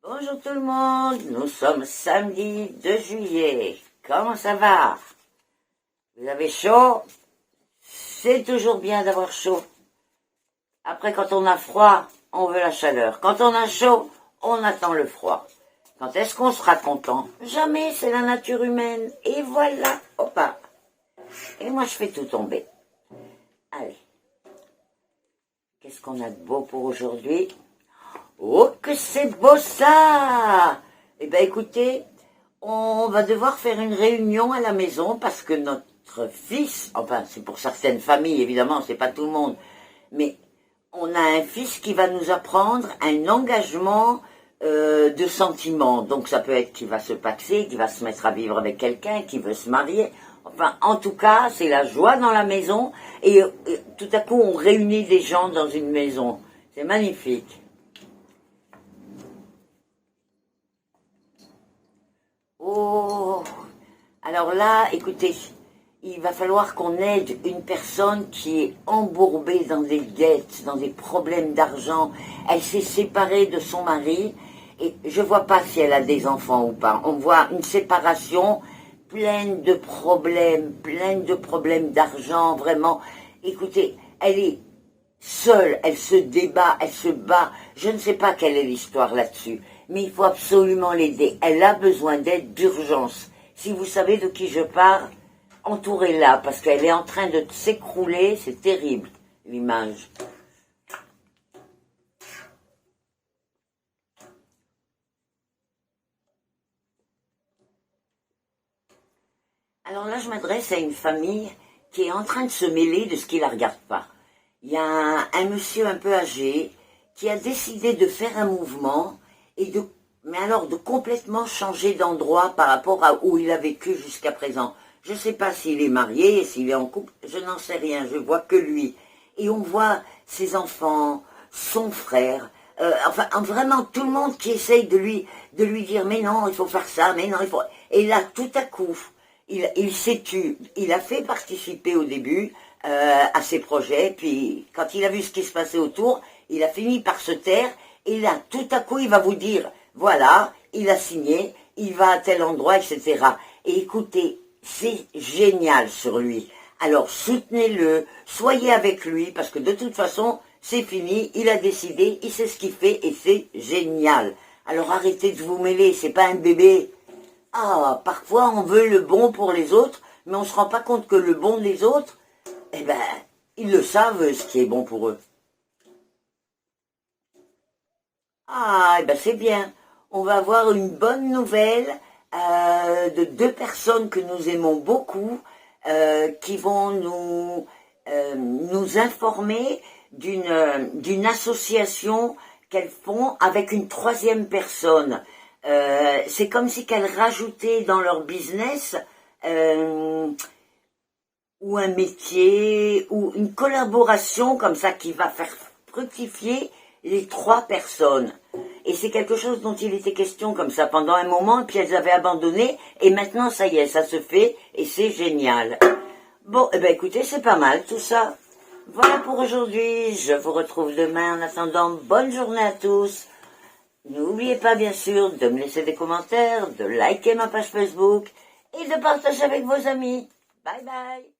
Bonjour tout le monde, nous sommes samedi 2 juillet. Comment ça va? Vous avez chaud? C'est toujours bien d'avoir chaud. Après, quand on a froid, on veut la chaleur. Quand on a chaud, on attend le froid. Quand est-ce qu'on sera content? Jamais, c'est la nature humaine. Et voilà, hop. Et moi, je fais tout tomber. Allez. Qu'est-ce qu'on a de beau pour aujourd'hui? Oh, que c'est beau ça! Eh bien, écoutez, on va devoir faire une réunion à la maison parce que notre fils, enfin, c'est pour certaines familles, évidemment, c'est pas tout le monde, mais on a un fils qui va nous apprendre un engagement de sentiments. Donc, ça peut être qu'il va se paxer, qu'il va se mettre à vivre avec quelqu'un, qu'il veut se marier. Enfin, en tout cas, c'est la joie dans la maison et tout à coup, on réunit des gens dans une maison. C'est magnifique. Oh, alors là, écoutez, il va falloir qu'on aide une personne qui est embourbée dans des dettes, dans des problèmes d'argent. Elle s'est séparée de son mari et je vois pas si elle a des enfants ou pas. On voit une séparation pleine de problèmes d'argent, vraiment. Écoutez, elle est seule, elle se débat, elle se bat. Je ne sais pas quelle est l'histoire là-dessus, mais il faut absolument l'aider. Elle a besoin d'aide d'urgence. Si vous savez de qui je parle, entourez-la, parce qu'elle est en train de s'écrouler. C'est terrible, l'image. Alors là, je m'adresse à une famille qui est en train de se mêler de ce qui la regarde pas. Il y a un monsieur un peu âgé qui a décidé de faire un mouvement et mais alors de complètement changer d'endroit par rapport à où il a vécu jusqu'à présent. Je ne sais pas s'il est marié, s'il est en couple, je n'en sais rien, je vois que lui. Et on voit ses enfants, son frère, enfin vraiment tout le monde qui essaye de lui dire mais non, il faut faire ça, mais non, il faut... Et là, tout à coup, il s'est tu, il a fait participer au début à ses projets, puis quand il a vu ce qui se passait autour, il a fini par se taire, et là, tout à coup, il va vous dire, voilà, il a signé, il va à tel endroit, etc. Et écoutez, c'est génial sur lui. Alors soutenez-le, soyez avec lui, parce que de toute façon, c'est fini, il a décidé, il sait ce qu'il fait, et c'est génial. Alors arrêtez de vous mêler, c'est pas un bébé. Ah, parfois on veut le bon pour les autres, mais on ne se rend pas compte que le bon des autres, eh ben, ils le savent ce qui est bon pour eux. Ah, eh ben c'est bien. On va avoir une bonne nouvelle de deux personnes que nous aimons beaucoup qui vont nous informer d'une association qu'elles font avec une troisième personne. C'est comme si qu'elles rajoutaient dans leur business euh, ou un métier ou une collaboration comme ça qui va faire fructifier les trois personnes. Et c'est quelque chose dont il était question comme ça pendant un moment, puis elles avaient abandonné, et maintenant ça y est, ça se fait, et c'est génial. Bon, eh ben écoutez, c'est pas mal tout ça. Voilà pour aujourd'hui, je vous retrouve demain. En attendant, bonne journée à tous. N'oubliez pas bien sûr de me laisser des commentaires, de liker ma page Facebook, et de partager avec vos amis. Bye bye.